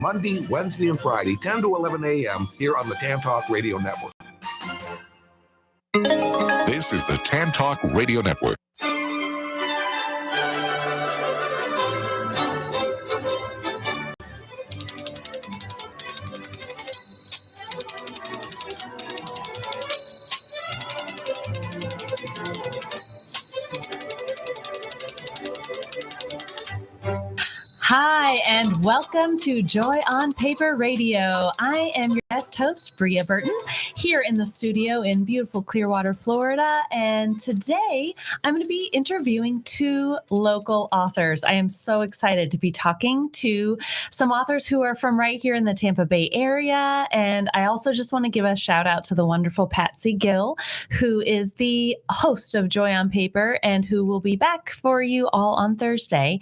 Monday, Wednesday, and Friday, 10 to 11 a.m. here on the Tan Talk Radio Network. This is the Tan Talk Radio Network. Hi, and welcome to Joy on Paper Radio. I am your guest host, Bria Burton, here in the studio in beautiful Clearwater, Florida. And today I'm going to be interviewing two local authors. I am so excited to be talking to some authors who are from right here in the Tampa Bay area. And I also just want to give a shout out to the wonderful Patsy Gill, who is the host of Joy on Paper and who will be back for you all on Thursday.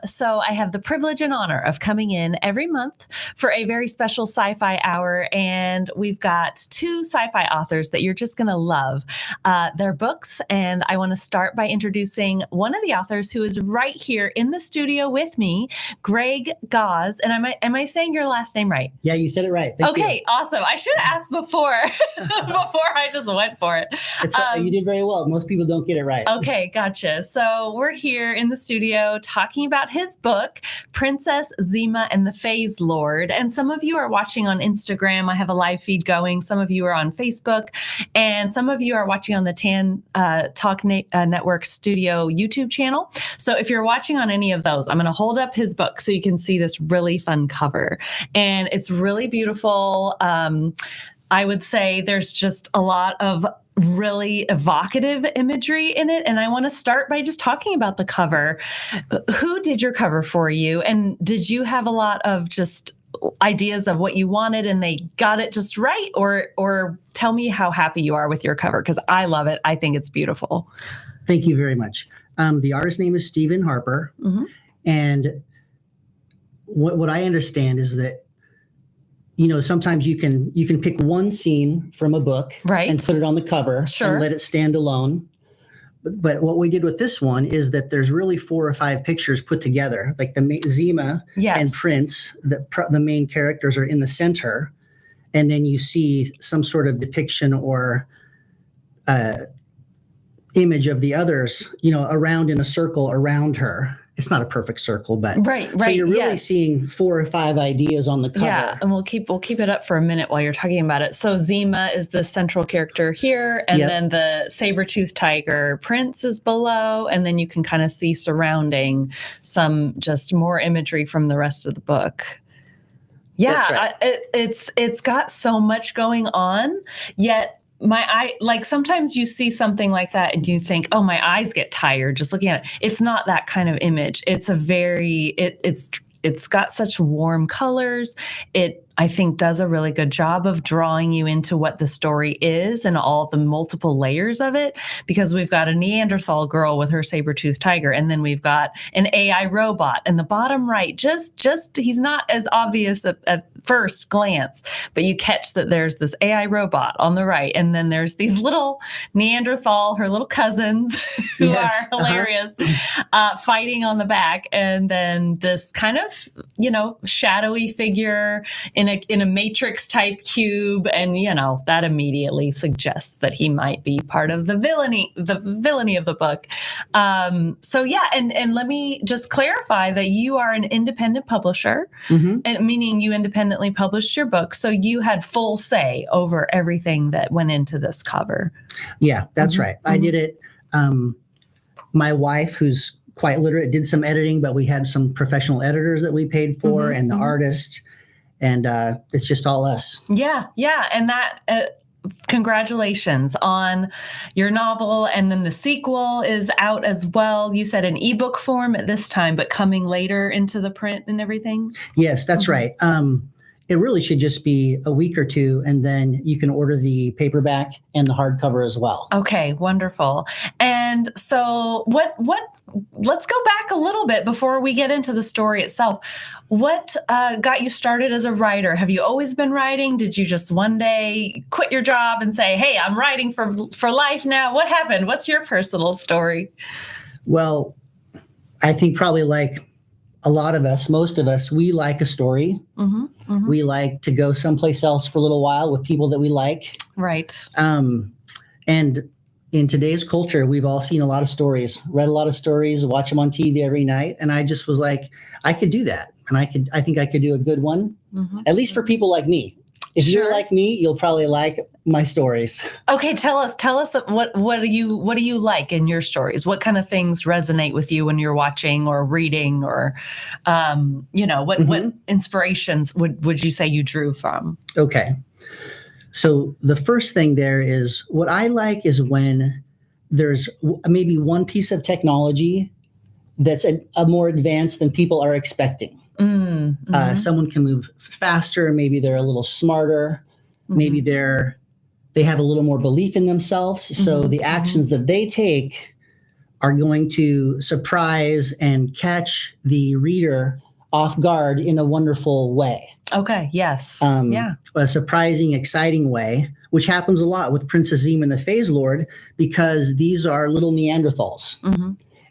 So I have the privilege and honor of coming in every month for a very special sci-fi hour. And we've got two sci-fi authors that you're just going to love their books. And I want to start by introducing one of the authors who is right here in the studio with me, Greg Gause. And am I saying your last name right? Yeah, you said it right. Thank okay, you. Awesome. I should have asked before, before I just went for it. You did very well. Most people don't get it right. Okay, gotcha. So we're here in the studio talking about his book, Princess Zima and the Phase Lord. And some of you are watching on Instagram. I have a live feed going. Some of you are on Facebook, and some of you are watching on the Tan Talk Network Studio YouTube channel. So if you're watching on any of those, I'm going to hold up his book so you can see this really fun cover. And it's really beautiful. I would say there's just a lot of really evocative imagery in it. And I want to start by just talking about the cover. Who did your cover for you? And did you have a lot of just ideas of what you wanted and they got it just right? Or tell me how happy you are with your cover, because I love it. I think it's beautiful. Thank you very much. The artist's name is Stephen Harper. Mm-hmm. And what I understand is that, you know, sometimes you can pick one scene from a book, right, and put it on the cover, sure, and let it stand alone. But what we did with this one is that there's really 4 or 5 pictures put together, like the Zima, yes, and Prince. The main characters are in the center, and then you see some sort of depiction or image of the others, you know, around in a circle around her. It's not a perfect circle, but right. So you're really seeing 4 or 5 ideas on the cover. Yeah, and we'll keep it up for a minute while you're talking about it. So Zima is the central character here, and then the saber-toothed tiger Prince is below, and then you can kind of see surrounding some just more imagery from the rest of the book. Yeah, that's right. It's got so much going on, yet my eye, like sometimes you see something like that and you think, oh, my eyes get tired just looking at it. It's not that kind of image. It's a very, it's got such warm colors. It, I think, does a really good job of drawing you into what the story is and all the multiple layers of it, because we've got a Neanderthal girl with her saber-toothed tiger, and then we've got an AI robot. And the bottom right, just he's not as obvious at first glance, but you catch that there's this AI robot on the right, and then there's these little Neanderthal, her little cousins, who are hilarious, fighting on the back, and then this kind of, you know, shadowy figure in a matrix type cube, and you know that immediately suggests that he might be part of the villainy of the book. So yeah, and let me just clarify that you are an independent publisher, mm-hmm, and meaning you independently published your book, so you had full say over everything that went into this cover. Yeah, that's mm-hmm, right. Mm-hmm. I did it. My wife, who's quite literate, did some editing, but we had some professional editors that we paid for, mm-hmm, and the mm-hmm artist. And it's just all us. Yeah. And that, congratulations on your novel. And then the sequel is out as well. You said in ebook form at this time, but coming later into the print and everything? Yes, that's right. It really should just be a week or two, and then you can order the paperback and the hardcover as well. Okay, wonderful. And so let's go back a little bit before we get into the story itself. What got you started as a writer? Have you always been writing? Did you just one day quit your job and say, hey, I'm writing for life now? What happened? What's your personal story? Well, I think probably like a lot of us, most of us, we like a story. We like to go someplace else for a little while with people that we like. Right. And in today's culture, we've all seen a lot of stories, read a lot of stories, watch them on TV every night. And I just was like, I could do that. And I think I could do a good one, at least for people like me. If you're like me, you'll probably like my stories. Okay, tell us what do you like in your stories? What kind of things resonate with you when you're watching or reading, or what inspirations would you say you drew from? Okay. So the first thing there is, what I like is when there's maybe one piece of technology that's a more advanced than people are expecting. Someone can move faster. Maybe they're a little smarter. Maybe they have a little more belief in themselves. So the actions that they take are going to surprise and catch the reader off guard in a wonderful way. Okay. Yes. A surprising, exciting way, which happens a lot with Princess Zima and the Phase Lord, because these are little Neanderthals,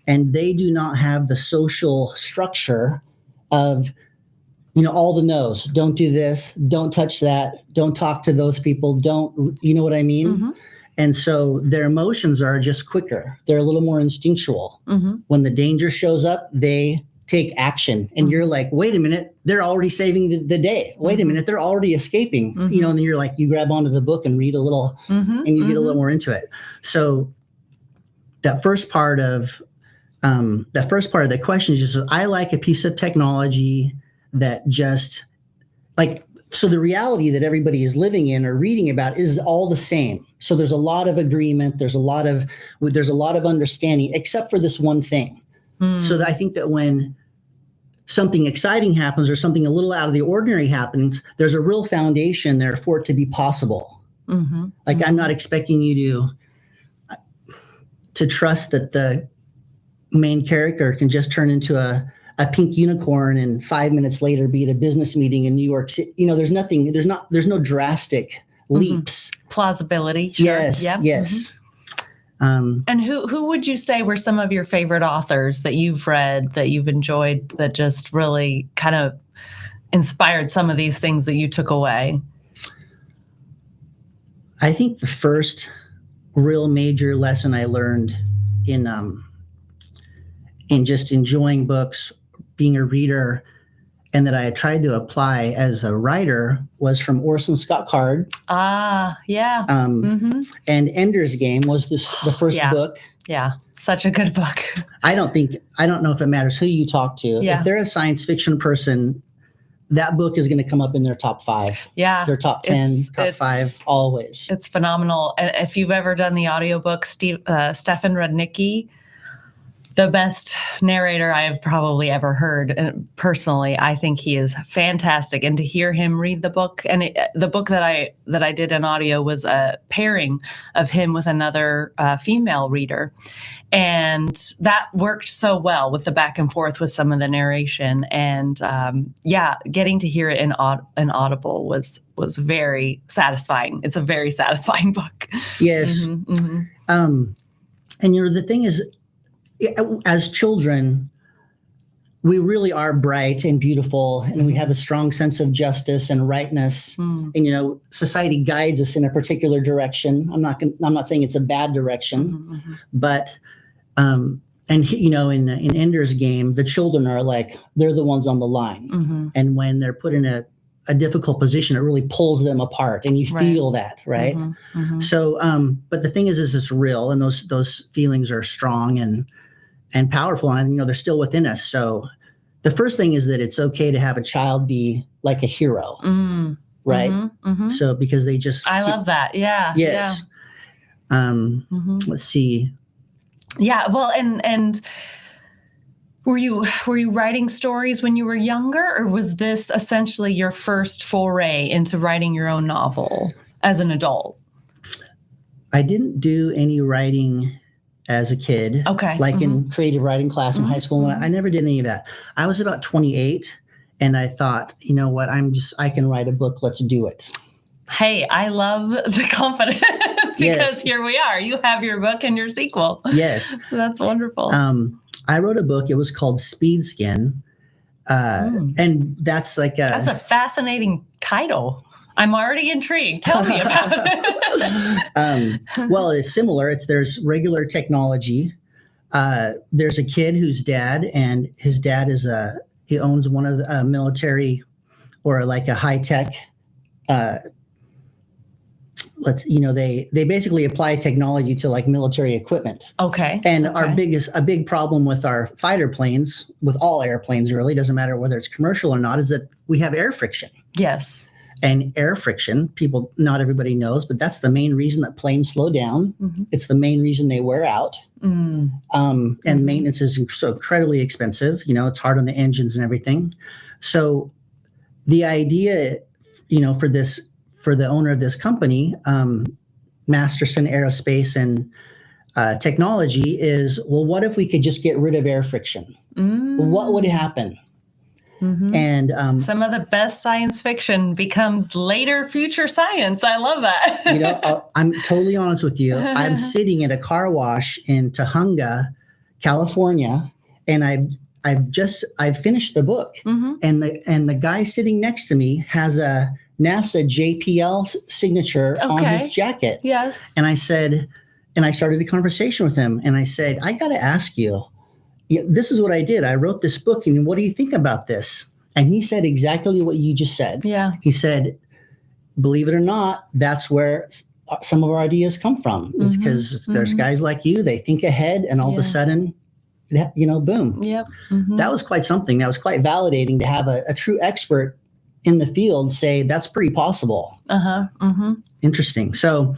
and they do not have the social structure of, all the no's. Don't do this. Don't touch that. Don't talk to those people. Don't, you know what I mean? And so their emotions are just quicker. They're a little more instinctual. When the danger shows up, they take action. And you're like, wait a minute, they're already saving the day. Wait a minute, they're already escaping. And then you're like, you grab onto the book and read a little, and you get a little more into it. So that first part of the question is just, I like a piece of technology that just so the reality that everybody is living in or reading about is all the same. So there's a lot of agreement. There's a lot of understanding, except for this one thing. So that I think that when something exciting happens or something a little out of the ordinary happens, there's a real foundation there for it to be possible. I'm not expecting you to trust that the main character can just turn into a pink unicorn and 5 minutes later be at a business meeting in New York City. There's no drastic leaps. Plausibility. Sure. Yes. Yep. Yes. And who would you say were some of your favorite authors that you've read, that you've enjoyed, that just really kind of inspired some of these things that you took away? I think the first real major lesson I learned in just enjoying books, being a reader, and that I had tried to apply as a writer was from Orson Scott Card. Yeah. And Ender's Game was the first book. Yeah, such a good book. I don't know if it matters who you talk to. Yeah. If they're a science fiction person, that book is going to come up in their top 5. Yeah. Their top 10, top 5, always. It's phenomenal. And if you've ever done the audiobook, Stefan Rudnicki, the best narrator I have probably ever heard. And personally, I think he is fantastic. And to hear him read the book, and the book that I did in audio was a pairing of him with another female reader. And that worked so well with the back and forth with some of the narration. And getting to hear it in Audible was very satisfying. It's a very satisfying book. Yes. And the thing is, as children, we really are bright and beautiful, and we have a strong sense of justice and rightness. And society guides us in a particular direction. I'm not saying it's a bad direction, but in Ender's Game, the children are like, they're the ones on the line, and when they're put in a difficult position, it really pulls them apart, and you feel that, right? So, but the thing is it's real, and those feelings are strong and powerful, and they're still within us. So the first thing is that it's okay to have a child be like a hero, right? So because they just I love that. Yeah. Yes. Yeah. Let's see. Yeah. Well, and were you writing stories when you were younger, or was this essentially your first foray into writing your own novel as an adult? I didn't do any writing as a kid. Okay. In creative writing class in high school. I never did any of that. I was about 28, and I thought, you know what, I can write a book. Let's do it. Hey, I love the confidence because here we are. You have your book and your sequel. Yes. That's wonderful. I wrote a book. It was called Speed Skin. And that's like That's a fascinating title. I'm already intrigued. Tell me about it. Well, it's similar. There's regular technology. There's a kid whose dad, and his dad he owns one of the military or like a high tech. They basically apply technology to like military equipment. Okay. And a big problem with our fighter planes, with all airplanes really, doesn't matter whether it's commercial or not, is that we have air friction. Yes. And air friction, not everybody knows, but that's the main reason that planes slow down. Mm-hmm. It's the main reason they wear out. Mm. And maintenance is so incredibly expensive. It's hard on the engines and everything. So the idea, for the owner of this company, Masterson Aerospace and Technology, is, well, what if we could just get rid of air friction? What would happen? Mm-hmm. And some of the best science fiction becomes later future science. I love that. I'm totally honest with you. I'm sitting at a car wash in Tahunga, California, and I've finished the book, mm-hmm. and the guy sitting next to me has a NASA JPL signature on his jacket. Yes. And I started a conversation with him, and I said, I got to ask you, this is what I did. I wrote this book, and what do you think about this? And he said exactly what you just said. Yeah. He said, believe it or not, that's where some of our ideas come from, is because there's guys like you, they think ahead, and all of a sudden, boom. Yep. Mm-hmm. That was quite something. That was quite validating to have a true expert in the field say that's pretty possible. Uh-huh. Mm-hmm. Interesting. So,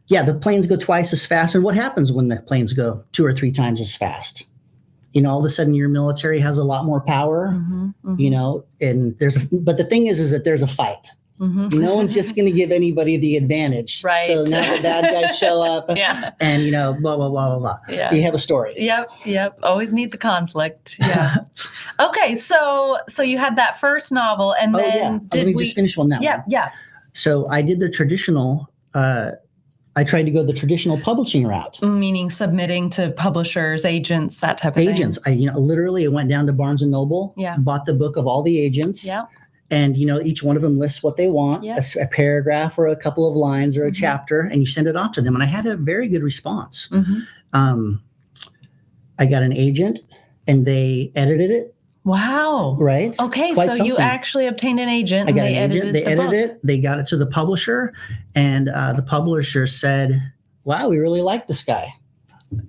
yeah, the planes go twice as fast. And what happens when the planes go 2 or 3 times as fast? All of a sudden your military has a lot more power, and but the thing is that there's a fight. Mm-hmm. No one's just going to give anybody the advantage. Right. So now the bad guys show up and, blah, blah, blah, blah, blah. Yeah. You have a story. Yep. Always need the conflict. Yeah. Okay. So you had that first novel, and then let me just finish on that one. Yeah. So I did the traditional, I tried to go the traditional publishing route. Meaning submitting to publishers, agents, that type of thing. Agents. I went down to Barnes & Noble, bought the book of all the agents. Yeah. And, each one of them lists what they want, a paragraph or a couple of lines or a chapter, and you send it off to them. And I had a very good response. Mm-hmm. I got an agent, and they edited it. Wow. Right. Okay. So you actually obtained an agent. They edited it. They got it to the publisher, and the publisher said, wow, we really like this guy.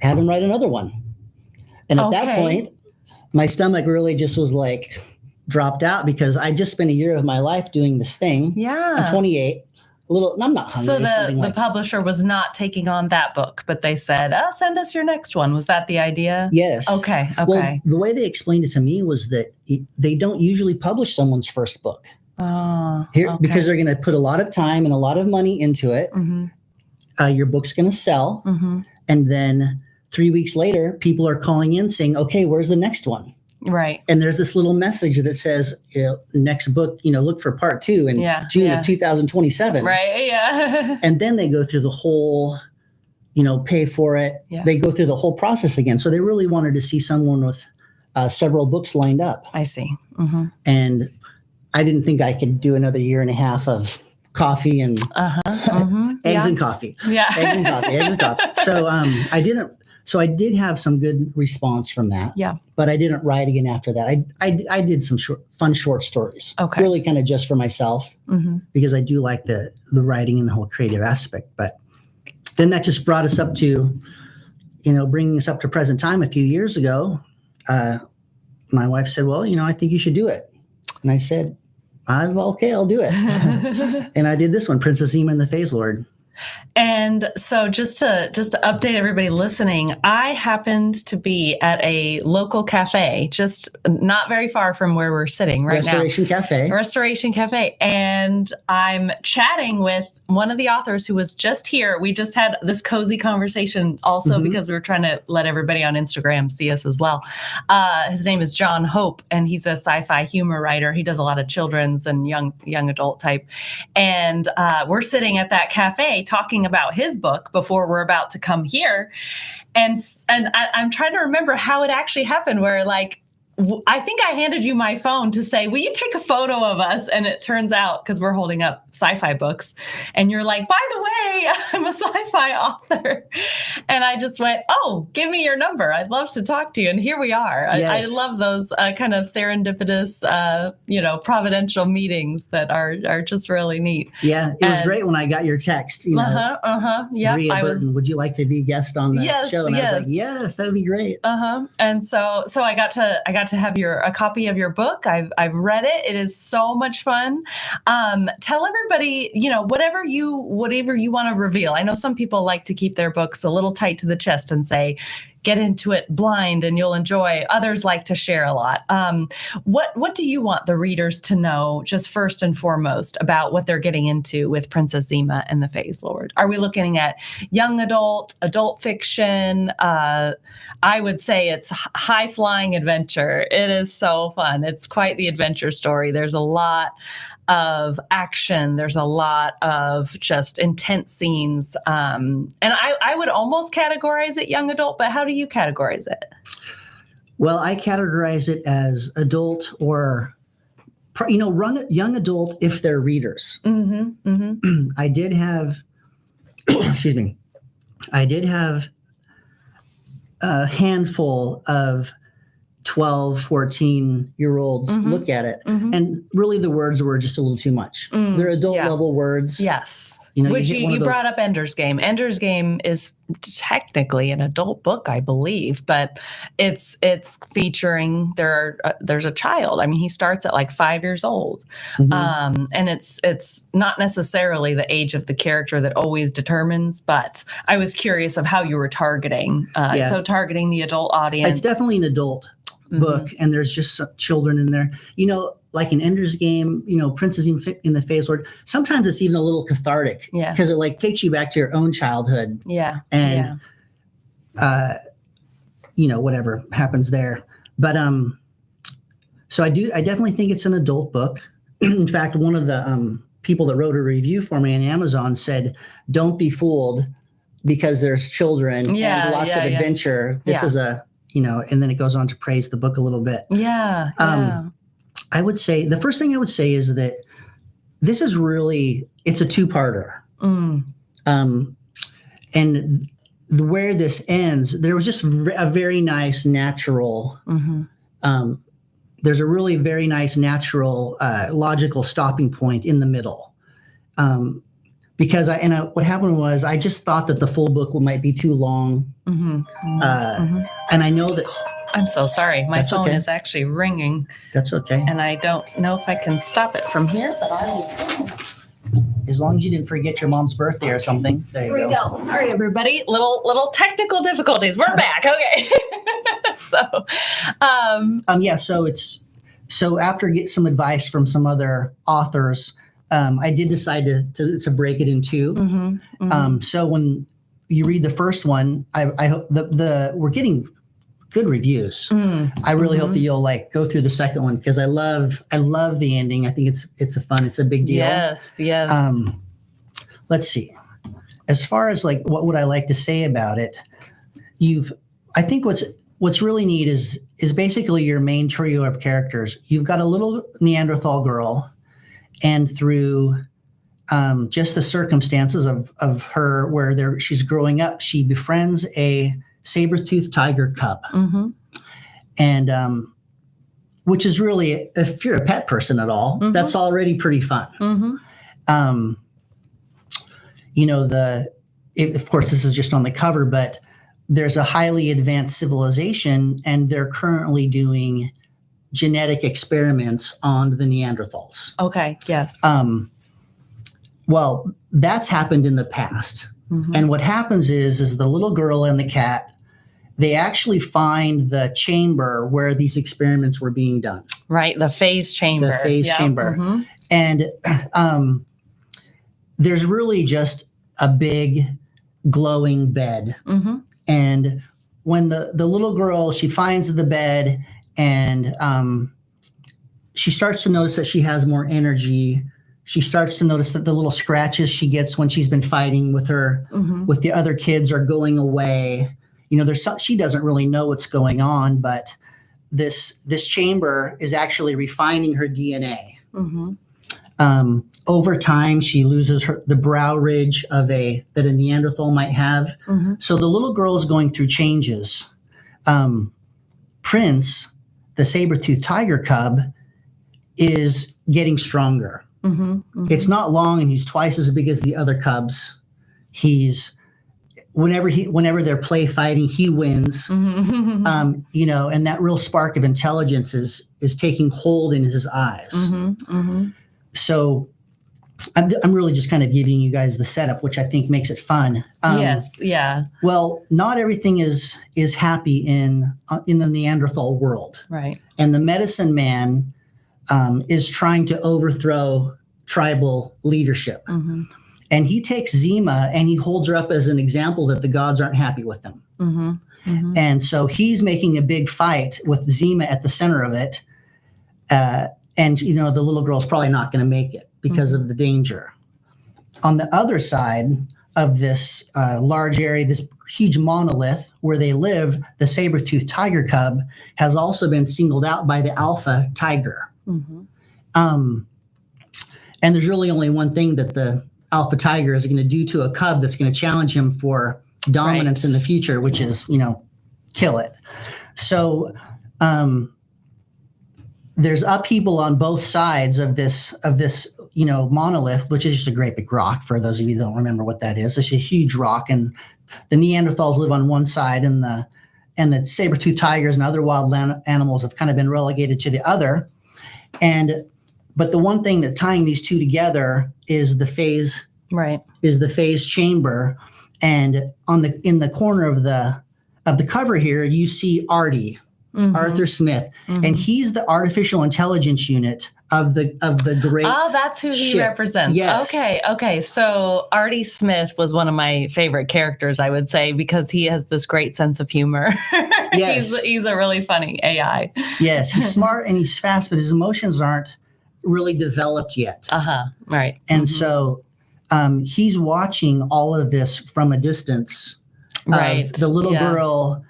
Have him write another one. And at that point, my stomach really just was like dropped out, because I just spent a year of my life doing this thing. Yeah. I'm 28. I'm not hungry. So the publisher was not taking on that book, but they said, send us your next one. Was that the idea? Yes. Okay. Well, the way they explained it to me was that they don't usually publish someone's first book. Because they're going to put a lot of time and a lot of money into it. Mm-hmm. Your book's going to sell. Mm-hmm. And then 3 weeks later, people are calling in saying, okay, where's the next one? Right. And there's this little message that says, next book, look for part 2 in June of 2027. Right. Yeah. And then they go through the whole, pay for it. Yeah. They go through the whole process again. So they really wanted to see someone with several books lined up. I see. Mm-hmm. And I didn't think I could do another year and a half of coffee and eggs and coffee. Yeah. Eggs and coffee. So I didn't. So I did have some good response from that. Yeah. But I didn't write again after that. I did some fun short stories. Okay. Really kind of just for myself, because I do like the writing and the whole creative aspect. But then that just brought us up to, bringing us up to present time. A few years ago, my wife said, well, I think you should do it. And I said, okay, I'll do it. And I did this one, Princess Zima and the Phase Lord. And so just to update everybody listening, I happened to be at a local cafe, just not very far from where we're sitting right now. Restoration Cafe. And I'm chatting with one of the authors who was just here. We just had this cozy conversation also because we were trying to let everybody on Instagram see us as well. His name is John Hope, and he's a sci-fi humor writer. He does a lot of children's and young adult type. And we're sitting at that cafe talking about his book before we're about to come here. And I'm trying to remember how it actually happened, where I think I handed you my phone to say, will you take a photo of us? And it turns out, because we're holding up sci-fi books, and you're like, by the way, I'm a sci-fi author. And I just went, oh, give me your number. I'd love to talk to you. And here we are. I love those kind of serendipitous, providential meetings that are just really neat. Yeah, it was great when I got your text. Yeah, Maria Burton, would you like to be a guest on the show? And I was like, yes, that would be great. And so I got to have a copy of your book. I've read it. It is so much fun. Tell everybody, whatever you want to reveal. I know some people like to keep their books a little tight to the chest and say, get into it blind and you'll enjoy. Others like to share a lot. What do you want the readers to know, just first and foremost, about what they're getting into with Princess Zima and the Phase Lord? Are we looking at young adult fiction? I would say it's high-flying adventure. It is so fun. It's quite the adventure story. There's a lot of action. There's a lot of just intense scenes. And I would almost categorize it young adult, but how do you categorize it? Well, I categorize it as adult or, young adult if they're readers. I did have, excuse me, a handful of 12, 14-year-olds look at it. And really the words were just a little too much. They're adult level words. Yes. Which you brought up Ender's Game. Ender's Game is technically an adult book, I believe, but it's featuring there's a child. I mean, he starts at like 5 years old. And it's not necessarily the age of the character that always determines, but I was curious of how you were targeting. So targeting the adult audience. It's definitely an adult book, and there's just children in there. Like in Ender's Game, Princess in the Phase Lord, sometimes it's even a little cathartic because it takes you back to your own childhood. And whatever happens there. But so I definitely think it's an adult book. In fact, one of the people that wrote a review for me on Amazon said, "Don't be fooled because there's children and lots of adventure. This is a and then it goes on to praise the book a little bit." I would say the first thing I would say is that this is it's a two-parter. And where this ends, there was just a very nice natural, there's a really very nice natural logical stopping point in the middle. Because what happened was I just thought that the full book might be too long. And I know that... I'm so sorry. My phone is actually ringing. That's okay. And I don't know if I can stop it from here, but I will. As long as you didn't forget your mom's birthday or something. There you go. Sorry, everybody. Little technical difficulties. We're back. Okay. So after getting some advice from some other authors, I did decide to break it in two. So when you read the first one, I hope we're getting good reviews. I really hope that you'll go through the second one because I love the ending. I think it's a big deal. Yes. Let's see. As far as what would I like to say about it, I think what's really neat is basically your main trio of characters. You've got a little Neanderthal girl, and through just the circumstances of her where she's growing up, she befriends a saber-toothed tiger cub. And which is really, if you're a pet person at all, that's already pretty fun. Of course, this is just on the cover, but there's a highly advanced civilization, and they're currently doing genetic experiments on the Neanderthals. Okay, yes. Well, that's happened in the past. And what happens is the little girl and the cat, they actually find the chamber where these experiments were being done. Right, the phase chamber. The phase chamber. And there's really just a big glowing bed. And when the little girl, she finds the bed, and she starts to notice that she has more energy. She starts to notice that the little scratches she gets when she's been fighting with with the other kids are going away. She doesn't really know what's going on, but this chamber is actually refining her DNA. Mm-hmm. Over time, she loses the brow ridge that a Neanderthal might have. Mm-hmm. So the little girl is going through changes. Prince, the saber-toothed tiger cub, is getting stronger. Mm-hmm. Mm-hmm. It's not long, and he's twice as big as the other cubs. Whenever they're play fighting, he wins. Mm-hmm. And that real spark of intelligence is taking hold in his eyes. Mm-hmm. Mm-hmm. So I'm really just kind of giving you guys the setup, which I think makes it fun. Yes. Yeah. Well, not everything is happy in the Neanderthal world, Right. and the medicine man is trying to overthrow tribal leadership. Mm-hmm. And he takes Zima and he holds her up as an example that the gods aren't happy with them. Mm-hmm. Mm-hmm. And so he's making a big fight with Zima at the center of it. And the little girl's probably not going to make it because of the danger. On the other side of this large area, this huge monolith where they live, the saber-toothed tiger cub has also been singled out by the alpha tiger. Mm-hmm. And there's really only one thing that the alpha tiger is going to do to a cub that's going to challenge him for dominance in the future, which is, kill it. So there's upheaval on both sides of this monolith, which is just a great big rock. For those of you that don't remember what that is, it's a huge rock, and the Neanderthals live on one side, and the saber-toothed tigers and other wild animals have kind of been relegated to the other. But the one thing that's tying these two together is the phase, Right. is the phase chamber. And in the corner of the cover here, you see Artie, Mm-hmm. Arthur Smith, Mm-hmm. and he's the artificial intelligence unit of the great. Oh, that's who he ship. represents. Yes. Okay. So Artie Smith was one of my favorite characters, I would say, because he has this great sense of humor. Yes. He's a really funny AI. Yes, he's smart and he's fast, but his emotions aren't really developed yet. Right. And Mhm. so he's watching all of this from a distance. Right. The little Yeah. girl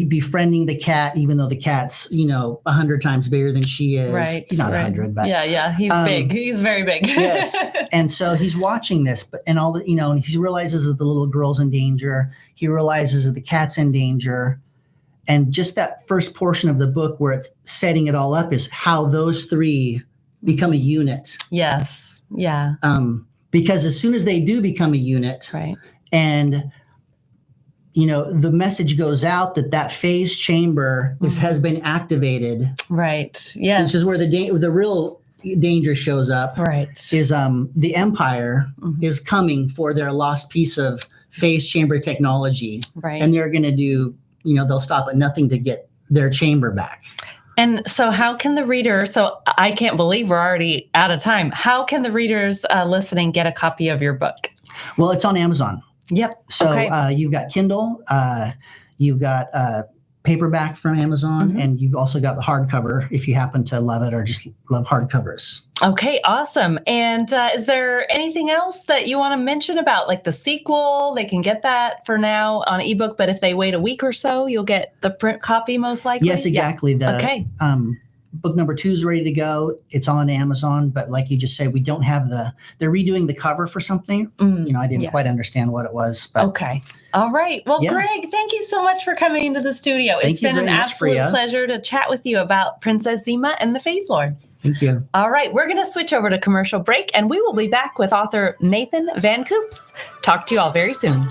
befriending the cat, even though the cat's 100 times bigger than she is. Right. Not right. 100, but yeah. He's big. He's very big. Yes. And so he's watching this, and he realizes that the little girl's in danger. He realizes that the cat's in danger. And just that first portion of the book where it's setting it all up is how those three become a unit. Yes. Yeah. Because as soon as they do become a unit, Right. and the message goes out that phase chamber has been activated, Right. Yes. which is where the real danger shows up. Right. Is the Empire Mhm. is coming for their lost piece of phase chamber technology, Right. and they're going to do they'll stop at nothing to get their chamber back. And so how can the reader, so I can't believe we're already out of time. How can the readers listening get a copy of your book? Well, it's on Amazon. Yep. So Okay. you've got Kindle, you've got paperback from Amazon, Mhm. and you've also got the hardcover if you happen to love it or just love hardcovers. Okay, awesome. And is there anything else that you want to mention about like the sequel? They can get that for now on ebook, but if they wait a week or so, you'll get the print copy most likely? Yes, exactly. Yeah. Okay. Book number 2 is ready to go. It's on Amazon, but like you just said, we don't have they're redoing the cover for something. I didn't Yeah. quite understand what it was. But Okay. All right. Well, Yeah. Greg, thank you so much for coming into the studio. Thank It's you been an very much, absolute Priya. pleasure to chat with you about Princess Zima and the Phase Lord. Thank you. All right, we're going to switch over to commercial break, and we will be back with author Nathan Van Coops. Talk to you all very soon.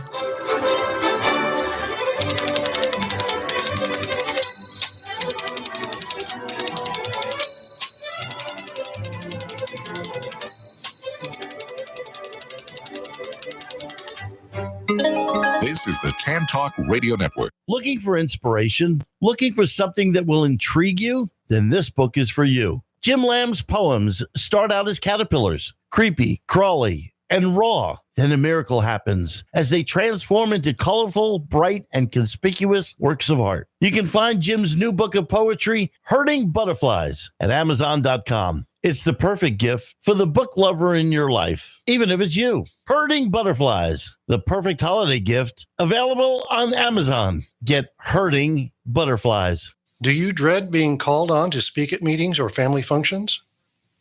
This is the Tan Talk Radio Network. Looking for inspiration? Looking for something that will intrigue you? Then this book is for you. Jim Lamb's poems start out as caterpillars, creepy, crawly, and raw. Then a miracle happens as they transform into colorful, bright, and conspicuous works of art. You can find Jim's new book of poetry, Hurting Butterflies, at Amazon.com. It's the perfect gift for the book lover in your life, even if it's you. Hurting Butterflies, the perfect holiday gift, available on Amazon. Get Hurting Butterflies. Do you dread being called on to speak at meetings or family functions?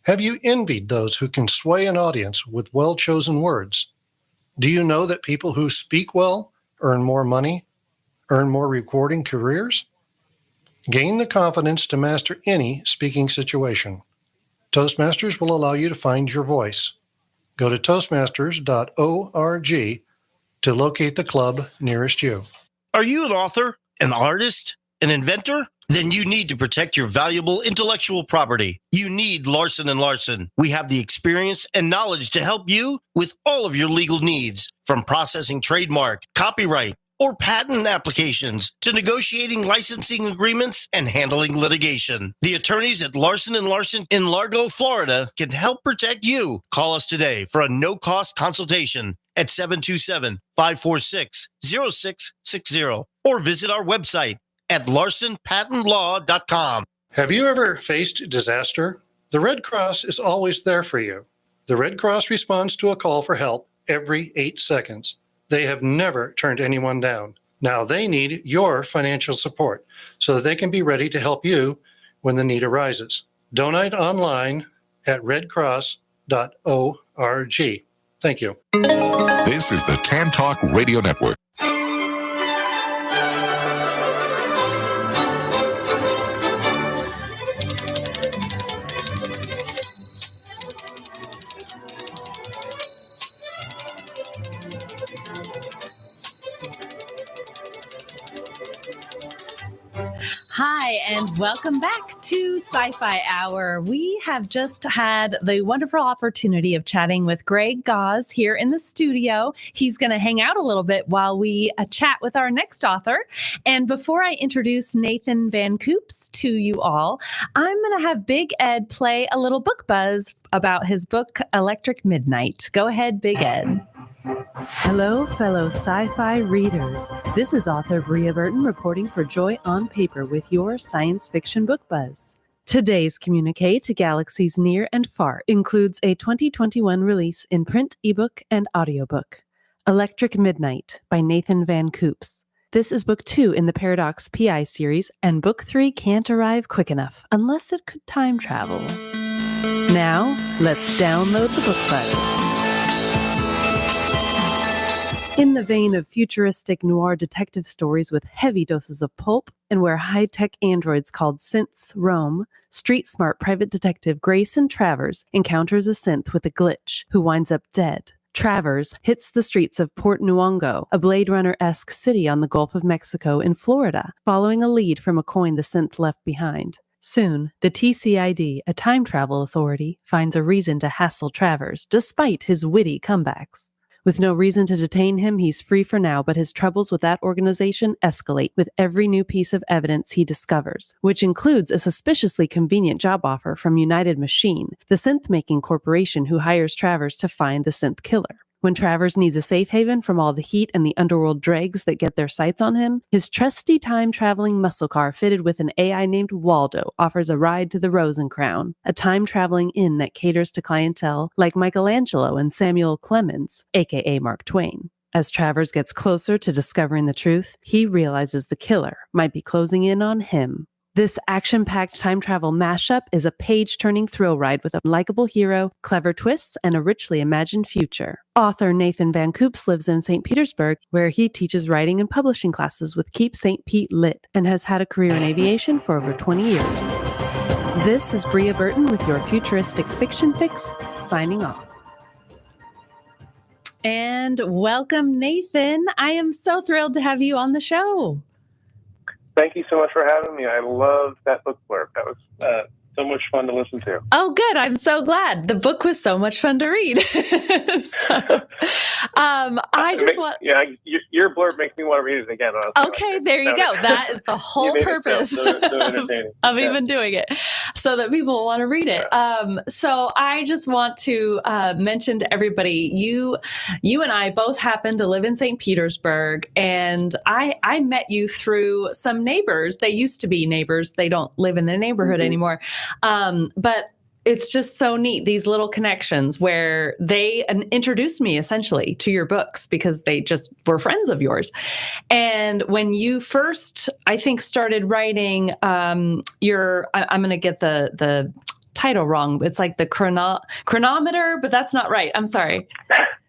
Have you envied those who can sway an audience with well-chosen words? Do you know that people who speak well earn more money, earn more rewarding careers? Gain the confidence to master any speaking situation. Toastmasters will allow you to find your voice. Go to toastmasters.org to locate the club nearest you. Are you an author, an artist, an inventor? Then you need to protect your valuable intellectual property. You need Larson & Larson. We have the experience and knowledge to help you with all of your legal needs, from processing trademark, copyright, or patent applications to negotiating licensing agreements and handling litigation. The attorneys at Larson & Larson in Largo, Florida can help protect you. Call us today for a no-cost consultation at 727-546-0660 or visit our website at larsonpatentlaw.com. Have you ever faced disaster? The Red Cross is always there for you. The Red Cross responds to a call for help every 8 seconds. They have never turned anyone down. Now they need your financial support so that they can be ready to help you when the need arises. Donate online at redcross.org. Thank you. This is the Tan Talk Radio Network. Hi, and welcome back to Sci-Fi Hour. We have just had the wonderful opportunity of chatting with Greg Gause here in the studio. He's going to hang out a little bit while we chat with our next author. And before I introduce Nathan Van Coops to you all, I'm going to have Big Ed play a little book buzz about his book, Electric Midnight. Go ahead, Big Ed. Hello, fellow sci-fi readers. This is author Bria Burton reporting for Joy on Paper with your science fiction book buzz. Today's communique to galaxies near and far includes a 2021 release in print, ebook, and audiobook, Electric Midnight by Nathan Van Coops. This is book 2 in the Paradox PI series, and book 3 can't arrive quick enough unless it could time travel. Now, let's download the book buzz. In the vein of futuristic noir detective stories with heavy doses of pulp, and where high-tech androids called synths roam, street-smart private detective Grayson Travers encounters a synth with a glitch who winds up dead. Travers hits the streets of Port Nuongo, a Blade Runner-esque city on the Gulf of Mexico in Florida, following a lead from a coin the synth left behind. Soon, the TCID, a time travel authority, finds a reason to hassle Travers, despite his witty comebacks. With no reason to detain him, he's free for now, but his troubles with that organization escalate with every new piece of evidence he discovers, which includes a suspiciously convenient job offer from United Machine, the synth-making corporation who hires Travers to find the synth killer. When Travers needs a safe haven from all the heat and the underworld dregs that get their sights on him, his trusty time-traveling muscle car fitted with an AI named Waldo offers a ride to the Rosencrown, a time-traveling inn that caters to clientele like Michelangelo and Samuel Clemens, aka Mark Twain. As Travers gets closer to discovering the truth, he realizes the killer might be closing in on him. This action-packed time travel mashup is a page-turning thrill ride with a likable hero, clever twists, and a richly imagined future. Author Nathan Van Coops lives in St. Petersburg, where he teaches writing and publishing classes with Keep St. Pete Lit, and has had a career in aviation for over 20 years. This is Bria Burton with your Futuristic Fiction Fix, signing off. And welcome, Nathan. I am so thrilled to have you on the show. Thank you so much for having me. I love that book blurb. That was so much fun to listen to. Oh, good. I'm so glad. The book was so much fun to read. Your blurb makes me want to read it again. Okay, there you go. That is the whole purpose of even doing it, so that people want to read it. So I just want to mention to everybody, you and I both happen to live in St. Petersburg, and I met you through some neighbors. They used to be neighbors. They don't live in the neighborhood anymore. But it's just so neat, these little connections where they introduced me essentially to your books because they just were friends of yours. And when you first, I think, started writing I'm going to get the title wrong. It's like the chronometer, but that's not right. I'm sorry.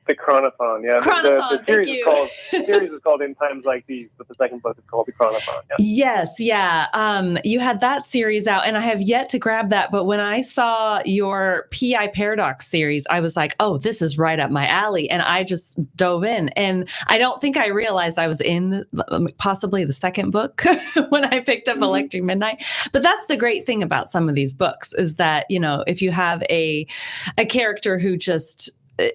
The Chronophon, yeah. Chronophon, the thank you. The series is called In Times Like These, but the second book is called The Chronophon. Yeah. Yes, yeah. You had that series out, and I have yet to grab that. But when I saw your PI Paradox series, I was like, oh, this is right up my alley. And I just dove in. And I don't think I realized I was in possibly the second book when I picked up Electric Midnight. But that's the great thing about some of these books is that, you know, if you have a character who just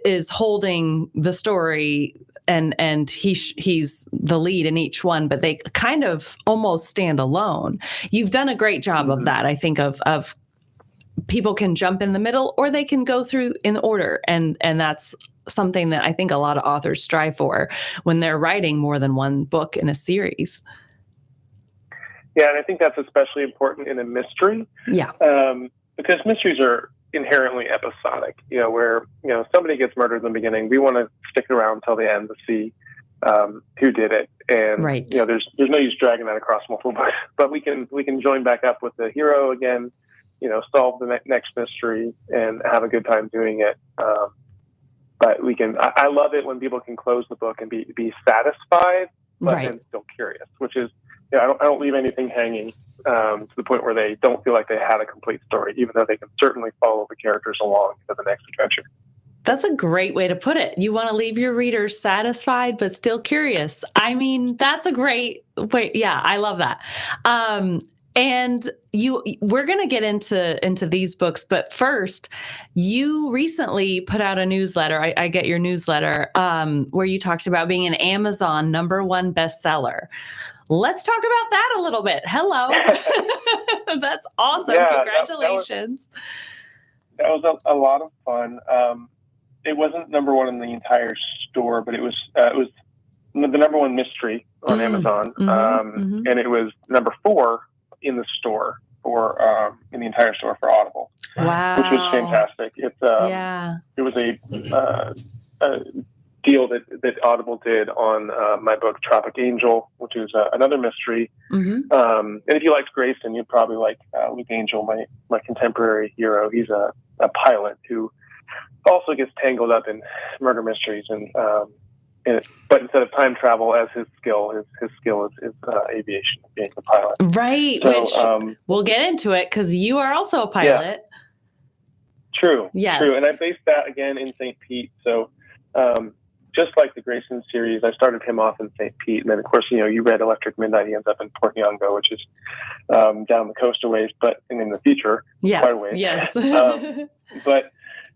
is holding the story and he's the lead in each one, but they kind of almost stand alone. You've done a great job of that. I think of people can jump in the middle or they can go through in order. And that's something that I think a lot of authors strive for when they're writing more than one book in a series. Yeah. And I think that's especially important in a mystery. Yeah. Because mysteries are inherently episodic, you know, where, you know, somebody gets murdered in the beginning. We want to stick around till the end to see who did it. And, right. You know, there's no use dragging that across multiple books, but we can join back up with the hero again, you know, solve the next mystery and have a good time doing it. But I love it when people can close the book and be satisfied, but right. then still curious, which is, you know, I don't leave anything hanging to the point where they don't feel like they had a complete story, even though they can certainly follow the characters along to the next adventure. That's a great way to put it. You want to leave your readers satisfied, but still curious. I mean, that's a great way. Yeah, I love that. And we're going to get into these books, but first, you recently put out a newsletter. I get your newsletter where you talked about being an Amazon #1 bestseller. Let's talk about that a little bit. Hello. That's awesome. Yeah, congratulations. That was a lot of fun. It wasn't #1 in the entire store, but it was the #1 mystery on Amazon. And it was #4 in the store in the entire store for Audible. Wow. Which was fantastic. It was a deal that Audible did on my book Tropic Angel, which is another mystery. And if you liked Grayson, you'd probably like Luke Angel, my contemporary hero. He's a pilot who also gets tangled up in murder mysteries, but instead of time travel as his skill is aviation, being a pilot. Right, so, which we'll get into it because you are also a pilot. Yeah. True. Yes. True. And I based that again in St. Pete. So just like the Grayson series, I started him off in St. Pete. And then, of course, you know, you read Electric Midnight. He ends up in Port Huenga, which is down the coast a ways, but in the future, yes, quite a ways. Yes. But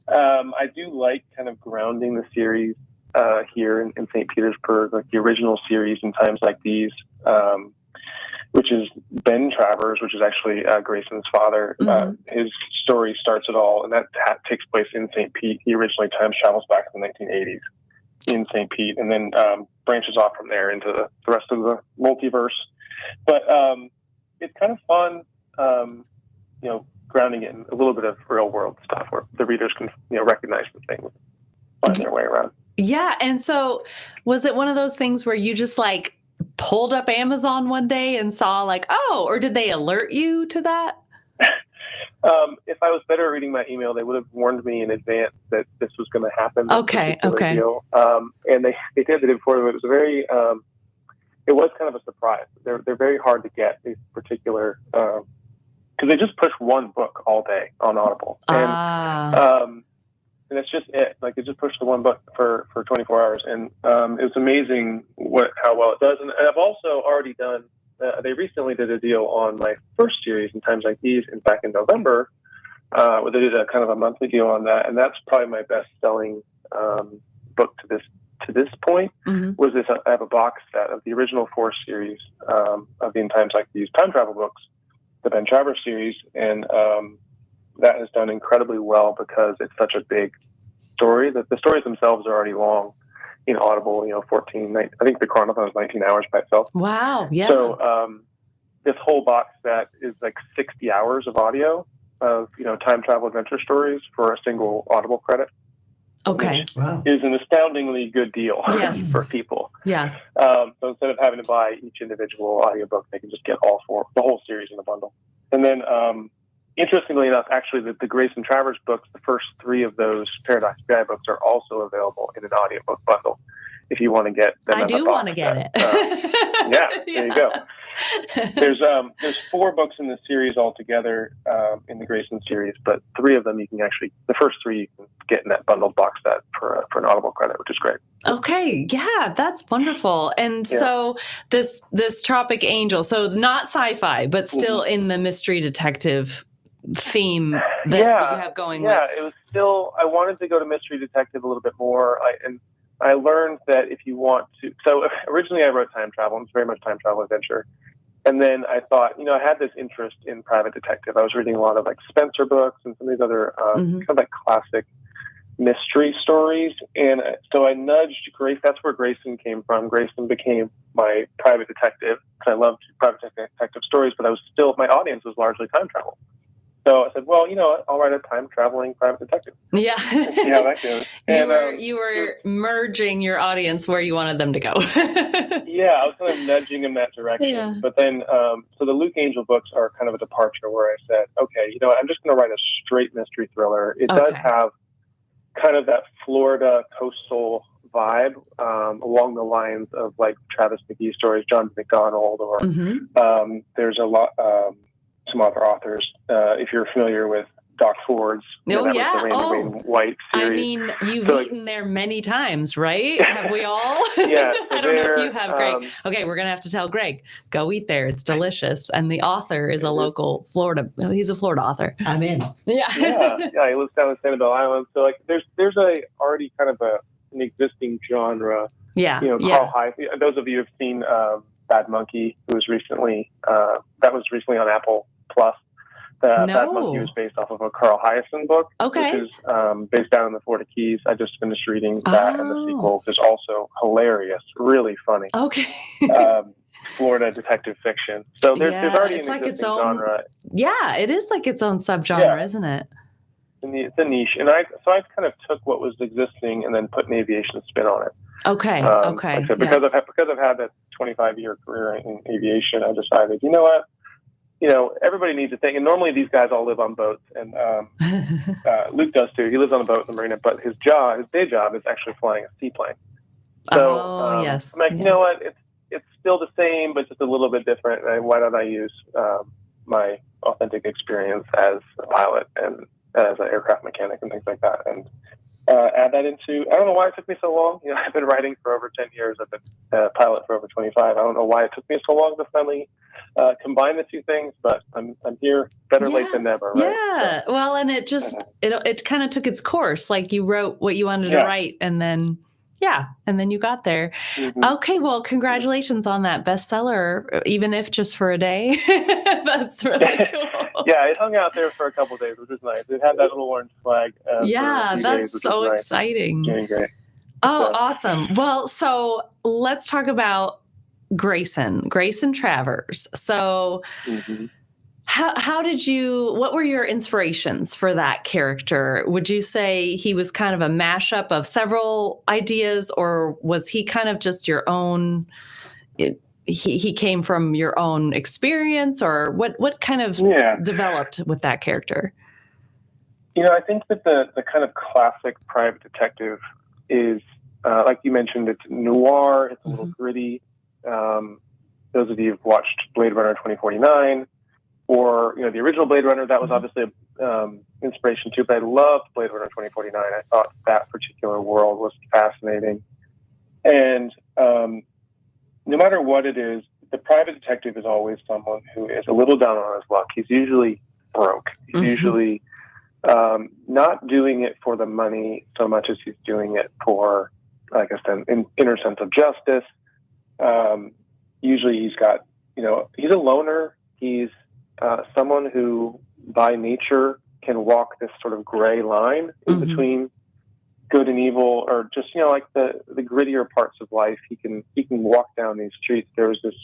I do like kind of grounding the series here in St. Petersburg, like the original series in Times Like These, which is Ben Travers, which is actually Grayson's father. His story starts it all, and that takes place in St. Pete. He originally time travels back to the 1980s in St. Pete, and then branches off from there into the rest of the multiverse. But it's kind of fun, you know, grounding it in a little bit of real world stuff where the readers can, you know, recognize the things, find their way around. Yeah. And so was it one of those things where you just like pulled up Amazon one day and saw like, oh, or did they alert you to that? If I was better at reading my email, they would have warned me in advance that this was going to happen. Okay. Deal. And they did it before. It was it was kind of a surprise. They're very hard to get, these particular, because they just push one book all day on Audible. And it's just it. Like, it just pushed the one book for 24 hours. And it's amazing how well it does. And I've also already done, they recently did a deal on my first series in Times Like These, and back in November, where they did a kind of a monthly deal on that. And that's probably my best-selling book to this point. Was this? I have a box set of the original 4 series of the In Times Like These time travel books, the Ben Travers series, and that has done incredibly well because it's such a big story. That the stories themselves are already long. In Audible, you know, 14. I think the Chronophon is 19 hours by itself. Wow. Yeah. So this whole box set is like 60 hours of audio, of time travel adventure stories for a single Audible credit. Okay. Wow. Is an astoundingly good deal Yes. for people. Yeah. So instead of having to buy each individual audiobook, they can just get the whole series in a bundle. And then, interestingly enough, actually, the Grayson Travers books, the first 3 of those Paradox PI books are also available in an audiobook bundle if you want to get them. I do want to get it. Yeah, there you go. There's 4 books in the series altogether in the Grayson series, but 3 of them the first 3 you can get in that bundled box set for an Audible credit, which is great. Okay, yeah, that's wonderful. And so this Tropic Angel, so not sci-fi, but still in the mystery detective theme that you have going with. Yeah, it was still, I wanted to go to mystery detective a little bit more. I learned that if you want to, so originally I wrote time travel, and it's very much time travel adventure. And then I thought, I had this interest in private detective. I was reading a lot of like Spencer books and some of these other kind of like classic mystery stories. And so I nudged Grace. That's where Grayson came from. Grayson became my private detective because I loved private detective stories, but my audience was largely time travel. So I said, well, I'll write a time traveling private detective. Yeah. See how that goes. And, you were merging your audience where you wanted them to go. Yeah, I was kind of nudging in that direction. Yeah. But then, so the Luke Angel books are kind of a departure where I said, okay, I'm just going to write a straight mystery thriller. It does have kind of that Florida coastal vibe along the lines of like Travis McGee stories, John McDonald, or there's a lot, some other authors. If you're familiar with Doc Ford's, that was the Rain White series. I mean, you've eaten there many times, right? Have we all? Yeah. I don't know if you have, Greg. Okay, we're going to have to tell Greg, go eat there. It's delicious. And the author is a local he's a Florida author. I'm in. Yeah. Yeah. He lives down in Sanibel Island. So like there's already kind of an existing genre. Yeah. Carl Hyde. Those of you who have seen Bad Monkey, who was recently, that was recently on Apple Plus. Bad Monkey was based off of a Carl Hyacin book, which is based down in the Florida Keys. I just finished reading that, and the sequel is also hilarious, really funny. Okay. Florida detective fiction. So there's already an existing genre. Yeah, it is like its own subgenre, isn't it? It's a niche, and I kind of took what was existing and then put an aviation spin on it. Okay. Like I said, because I've had that 25-year career in aviation, I decided, you know what? Everybody needs a thing. And normally these guys all live on boats. And Luke does too. He lives on a boat in the marina, but his day job is actually flying a seaplane. So I'm like, you know what? It's still the same, but just a little bit different. And why don't I use my authentic experience as a pilot and as an aircraft mechanic and things like that? And add that into, I don't know why it took me so long. I've been writing for over 10 years. I've been a pilot for over 25. I don't know why it took me so long to finally combine the two things, but I'm here. Better late than never, right? Yeah. So, well, and it just, it kind of took its course. Like you wrote what you wanted to write, and then, and then you got there. Okay. Well, congratulations on that bestseller, even if just for a day. That's really cool. Yeah, it hung out there for a couple of days, which was nice. It had that little orange flag. That's so exciting. Doing great. Oh, awesome. Well, so let's talk about Grayson Travers. So what were your inspirations for that character? Would you say he was kind of a mashup of several ideas, or was he kind of just your own, he came from your own experience, or what kind of developed with that character? I think that the kind of classic private detective is, like you mentioned, it's noir, it's a little gritty. Those of you who've watched Blade Runner 2049 or, the original Blade Runner, that was obviously inspiration too, but I loved Blade Runner 2049. I thought that particular world was fascinating. And no matter what it is, the private detective is always someone who is a little down on his luck. He's usually broke. He's usually not doing it for the money so much as he's doing it for, like I said, an inner sense of justice. Usually he's got, he's a loner. He's someone who by nature can walk this sort of gray line in between good and evil, or just, like the grittier parts of life. He can walk down these streets. There was this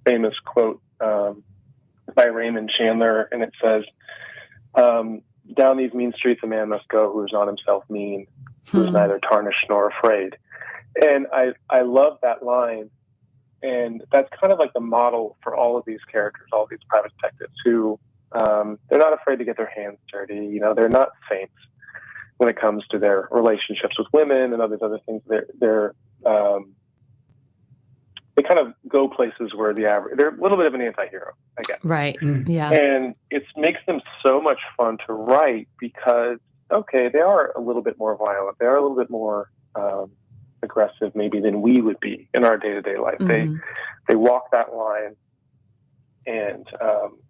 famous quote by Raymond Chandler, and it says, down these mean streets a man must go who is not himself mean, who is neither tarnished nor afraid. And I love that line. And that's kind of like the model for all of these characters, all of these private detectives who, they're not afraid to get their hands dirty. You know, they're not saints when it comes to their relationships with women and all these other things. They kind of go places where they're a little bit of an anti-hero, I guess. Right. Yeah. And it makes them so much fun to write because, okay, they are a little bit more violent. They are a little bit more aggressive maybe than we would be in our day-to-day life. They walk that line and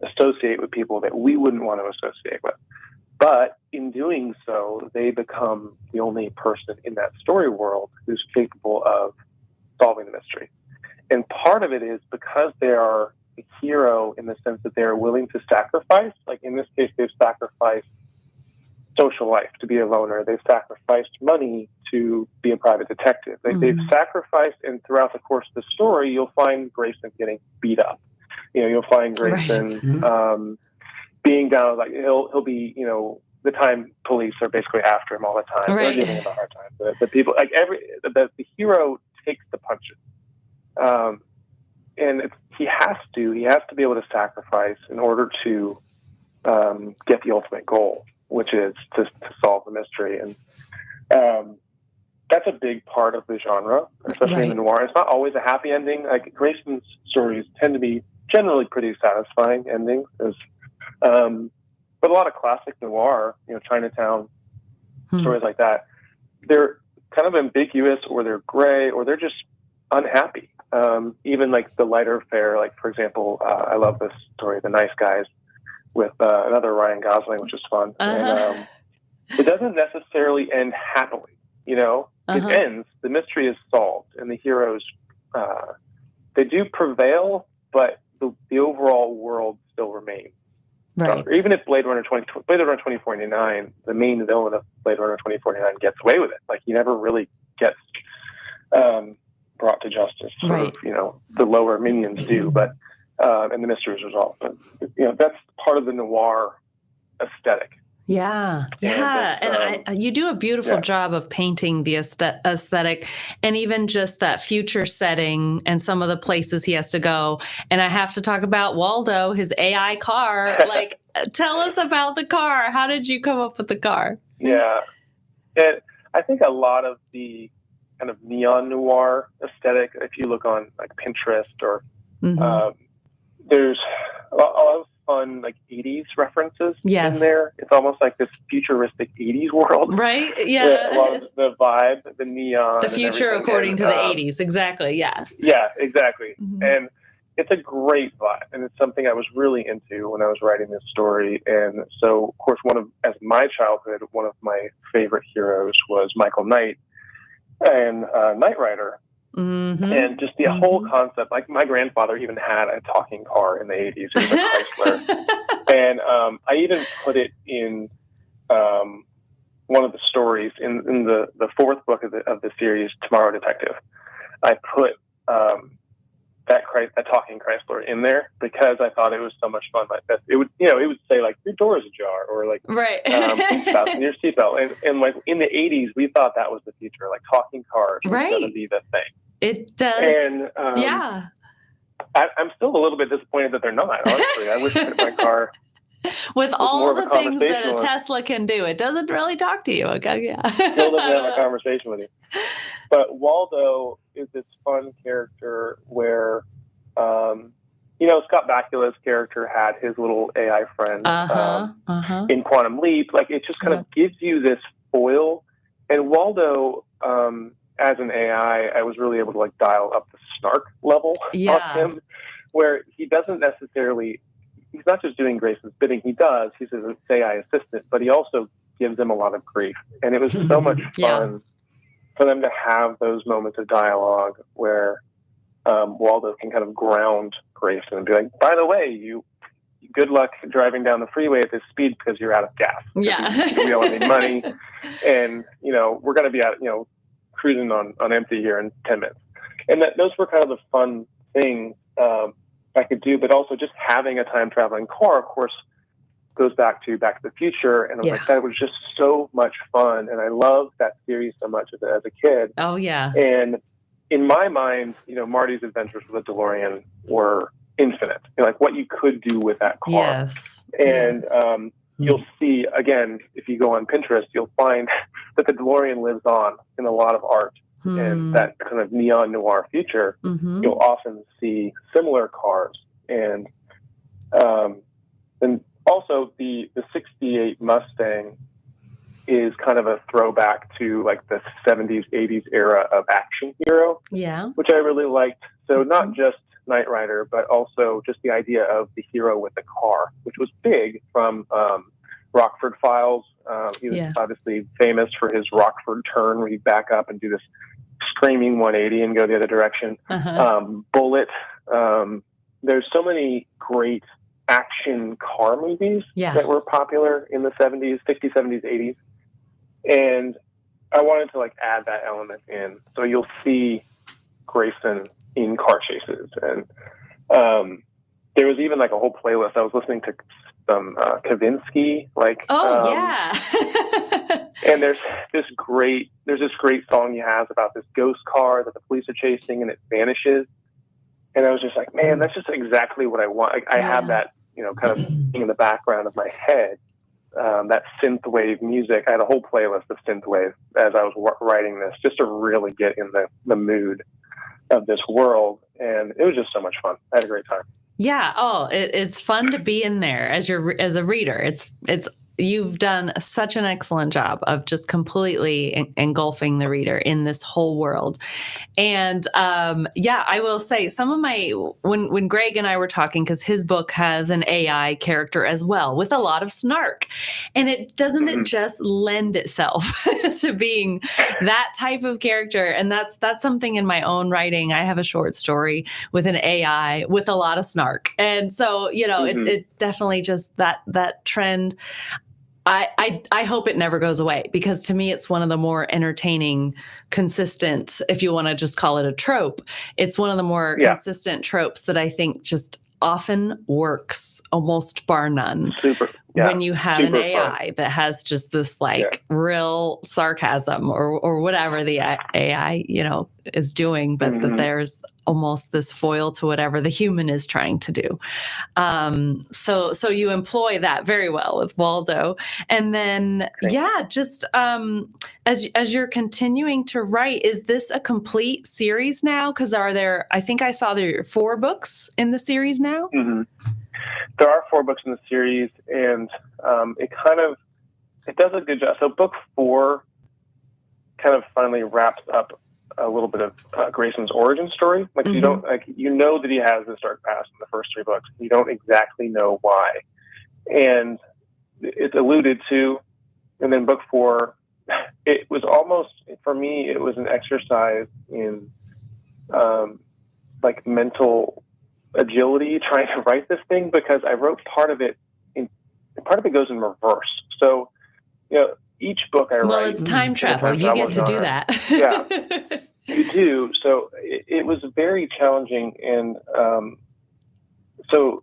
associate with people that we wouldn't want to associate with. But in doing so, they become the only person in that story world who's capable of solving the mystery. And part of it is because they are a hero in the sense that they're willing to sacrifice. Like in this case, they've sacrificed social life to be a loner. They've sacrificed money to be a private detective. They've sacrificed, and throughout the course of the story, you'll find Grayson getting beat up. You know, you'll find Grayson being down. Like he'll be, you know, the time police are basically after him all the time. They're giving him a hard time. The people, like the hero takes the punches. And he has to be able to sacrifice in order to get the ultimate goal, which is to solve the mystery. And that's a big part of the genre, especially in the noir. It's not always a happy ending. Like Grayson's stories tend to be generally pretty satisfying endings. But a lot of classic noir, you know, Chinatown, stories like that, they're kind of ambiguous, or they're gray, or they're just unhappy. Even like the lighter fare, like for example, I love this story, The Nice Guys, with another Ryan Gosling, which is fun. And it doesn't necessarily end happily, you know. It ends, the mystery is solved, and the heroes, they do prevail, but the overall world still remains. Right. So even if Blade Runner 2049, the main villain of Blade Runner 2049 gets away with it, like he never really gets brought to justice. Sort of, you know, the lower minions do, but and the mystery is resolved. But you know, that's part of the noir aesthetic. Yeah. And you do a beautiful job of painting the aesthetic, and even just that future setting and some of the places he has to go. And I have to talk about Waldo, his AI car. Like, tell us about the car. How did you come up with the car? Yeah. And I think a lot of the kind of neon noir aesthetic, if you look on like Pinterest or there's a lot of fun like 80s references in there. It's almost like this futuristic 80s world. Right. Yeah. A lot of the vibe, the neon. The future according to the 80s. Exactly. Yeah. Yeah, exactly. And it's a great vibe. And it's something I was really into when I was writing this story. And so, of course, as my childhood, one of my favorite heroes was Michael Knight and Knight Rider. And just the whole concept, like my grandfather even had a talking car in the 80s. It was a Chrysler. And I even put it in one of the stories in the fourth book of the series, Tomorrow Detective. I put that talking Chrysler in there because I thought it was so much fun. Like that, it would say like your door is ajar, or like please fasten your seatbelt. And like in the 80s, we thought that was the future. Like talking cars was going to be the thing. It does. And I'm still a little bit disappointed that they're not. Honestly, I wish that my car. With all the things that a Tesla can do, it doesn't really talk to you. Okay, Still doesn't have a conversation with you. But Waldo is this fun character where, Scott Bakula's character had his little AI friend in Quantum Leap. Like it just kind of gives you this foil. And Waldo, as an AI, I was really able to like dial up the snark level on him, where he doesn't necessarily. He's not just doing Grayson's bidding. He's his AI assistant, but he also gives him a lot of grief. And it was so much fun for them to have those moments of dialogue where Waldo can kind of ground Grayson and be like, by the way, you good luck driving down the freeway at this speed because you're out of gas. Yeah. We don't have any money. And, we're going to be out, cruising on empty here in 10 minutes. And those were kind of the fun things I could do, but also just having a time traveling car, of course, goes back to the Future, and I was like, that was just so much fun, and I loved that series so much as a kid. Oh yeah. And in my mind, Marty's adventures with the DeLorean were infinite. Like what you could do with that car. Yes. And you'll see, again, if you go on Pinterest, you'll find that the DeLorean lives on in a lot of art. And that kind of neon noir future, you'll often see similar cars. And also the 68 Mustang is kind of a throwback to like the 70s, 80s era of action hero, which I really liked. So not just Knight Rider, but also just the idea of the hero with the car, which was big from Rockford Files. He was obviously famous for his Rockford turn where he'd back up and do this screaming 180 and go the other direction. Bullet. There's so many great action car movies that were popular in the 70s, 60s, 70s, 80s. And I wanted to like add that element in. So you'll see Grayson in car chases. And there was even like a whole playlist. I was listening to some Kavinsky, like and there's this great song he has about this ghost car that the police are chasing and it vanishes. And I was just like, man, that's just exactly what I want. I have that, kind of in the background of my head, that synthwave music. I had a whole playlist of synthwave as I was writing this, just to really get in the mood of this world. And it was just so much fun. I had a great time. Yeah. Oh, it's fun to be in there as a reader. It's you've done such an excellent job of just completely engulfing the reader in this whole world. And I will say some of when Greg and I were talking, because his book has an AI character as well with a lot of snark, and it just lend itself to being that type of character. And that's something in my own writing. I have a short story with an AI with a lot of snark. And so, it definitely just that trend. I hope it never goes away, because to me, it's one of the more entertaining, consistent, if you want to just call it a trope, it's one of the more consistent tropes that I think just often works, almost bar none. When you have an AI that has just this real sarcasm or whatever the AI, is doing, but that there's almost this foil to whatever the human is trying to do. So you employ that very well with Waldo. And then, just as you're continuing to write, is this a complete series now? Because I think I saw there are 4 books in the series now. There are 4 books in the series, and it does a good job. So book 4 kind of finally wraps up a little bit of Grayson's origin story. Like you don't that he has this dark past in the first 3 books. You don't exactly know why, and it's alluded to. And then book 4, it was almost, for me, it was an exercise in mental agility trying to write this thing, because I wrote part of it goes in reverse. So, each book I write. Well, it's time travel. You get to do that. Yeah, you do. So it was very challenging. And so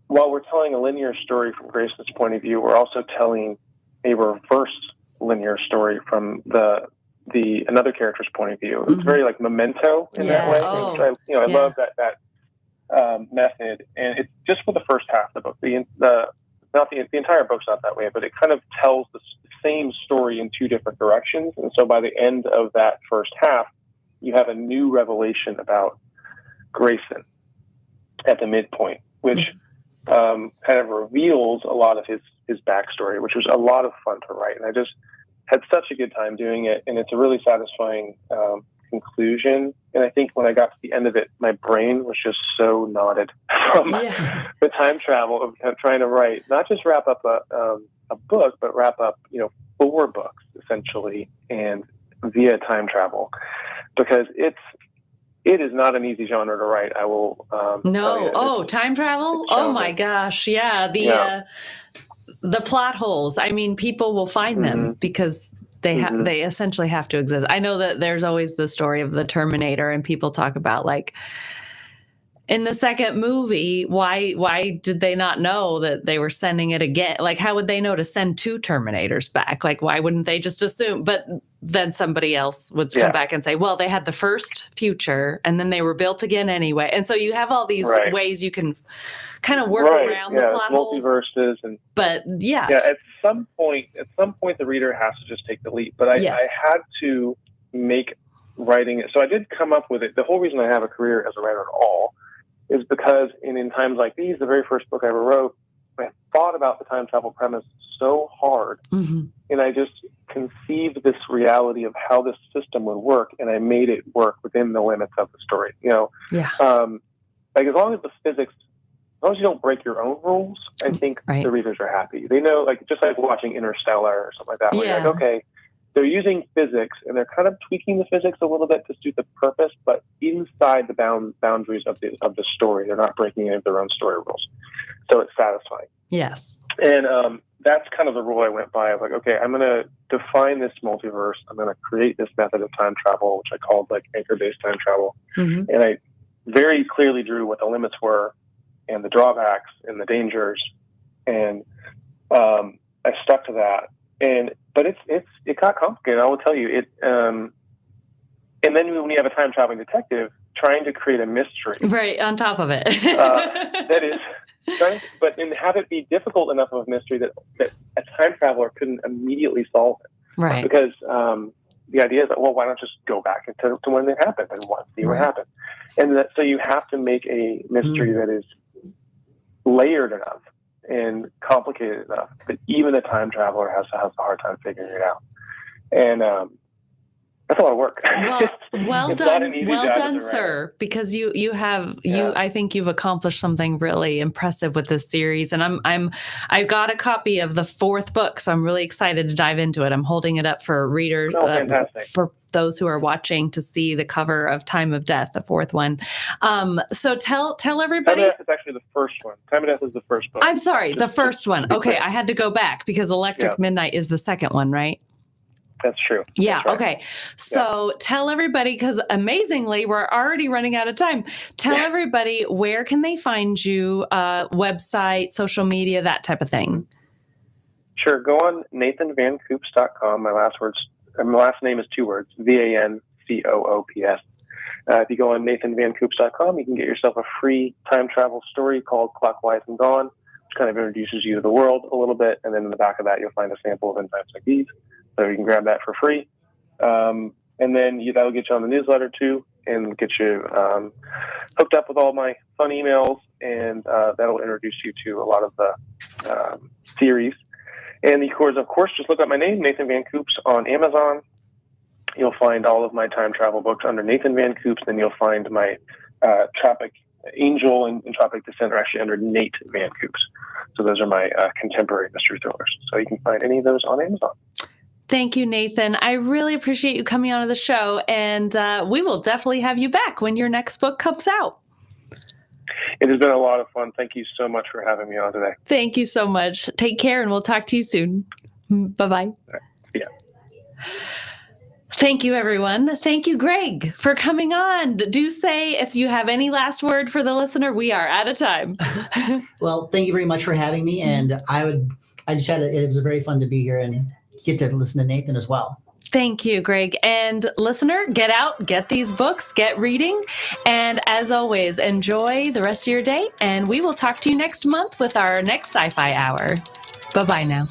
while we're telling a linear story from Grayson's point of view, we're also telling a reverse linear story from another character's point of view. It's very like Memento in that way. I love that method. And it's just for the first half of the book. The entire book's not that way, but it kind of tells the same story in 2 different directions. And so by the end of that first half, you have a new revelation about Grayson at the midpoint, which kind of reveals a lot of his backstory, which was a lot of fun to write. And I just had such a good time doing it. And it's a really satisfying conclusion. And I think when I got to the end of it, my brain was just so knotted from the time travel of trying to write, not just wrap up a book, but wrap up, 4 books essentially, and via time travel, because it is not an easy genre to write. I will. Time travel. Oh my gosh. Yeah. The plot holes. I mean, people will find them because they essentially have to exist. I know that there's always the story of the Terminator, and people talk about In the second movie, why did they not know that they were sending it again? Like, how would they know to send 2 Terminators back? Like, why wouldn't they just assume? But then somebody else would come back and say, well, they had the first future and then they were built again anyway. And so you have all these ways you can kind of work around the plot holes. Multiverses But at some point, the reader has to just take the leap. But I had to make writing it. So I did come up with it. The whole reason I have a career as a writer at all is because in times like these, the very first book I ever wrote, I thought about the time travel premise so hard, and I just conceived this reality of how this system would work, and I made it work within the limits of the story. Like as long as the physics, as long as you don't break your own rules, I think the readers are happy. They know, like just like watching Interstellar or something like that. Where you're like, okay, they're using physics and they're kind of tweaking the physics a little bit to suit the purpose, but inside the boundaries of the story, they're not breaking any of their own story rules. So it's satisfying. Yes. And that's kind of the rule I went by. I was like, okay, I'm going to define this multiverse. I'm going to create this method of time travel, which I called like anchor-based time travel. And I very clearly drew what the limits were and the drawbacks and the dangers. And I stuck to that. But it got complicated. I will tell you it. And then when you have a time traveling detective trying to create a mystery, right on top of it, that is but have it be difficult enough of a mystery that a time traveler couldn't immediately solve it, right? Because the idea is that, well, why not just go back to when it happened and see what happened, and so you have to make a mystery that is layered enough and complicated enough that even a time traveler has a hard time figuring it out. And that's a lot of work. Well done, sir. Because I think you've accomplished something really impressive with this series. And I got a copy of the 4th book, so I'm really excited to dive into it. I'm holding it up for readers, for those who are watching, to see the cover of Time of Death, the 4th one. So tell everybody. Time of Death is actually the first one. Time of Death is the first book. I'm sorry, the first one. Okay, I had to go back because Electric Midnight is the second one, right? That's true. Yeah. That's right. Okay. So tell everybody, because amazingly, we're already running out of time. Tell everybody, where can they find you? Website, social media, that type of thing. Sure. Go on nathanvancoops.com. My last name is 2 words, VANCOOPS. If you go on nathanvancoops.com, you can get yourself a free time travel story called Clockwise and Gone, which kind of introduces you to the world a little bit. And then in the back of that, you'll find a sample of In Times Like These. So you can grab that for free. And then that'll get you on the newsletter too, and get you hooked up with all my fun emails. And that'll introduce you to a lot of the series. And of course, just look up my name, Nathan Van Coops, on Amazon. You'll find all of my time travel books under Nathan Van Coops. Then you'll find my Tropic Angel and Tropic Descent are actually under Nate Van Coops. So those are my contemporary mystery thrillers. So you can find any of those on Amazon. Thank you, Nathan. I really appreciate you coming on the show, and we will definitely have you back when your next book comes out. It has been a lot of fun. Thank you so much for having me on today. Thank you so much. Take care, and we'll talk to you soon. Bye-bye. Right. Yeah. Thank you, everyone. Thank you, Greg, for coming on. Do say if you have any last word for the listener. We are out of time. Well, thank you very much for having me, and it was very fun to be here and get to listen to Nathan as well. Thank you, Greg. And listener, get out, get these books, get reading. And as always, enjoy the rest of your day. And we will talk to you next month with our next Sci-Fi Hour. Bye-bye now.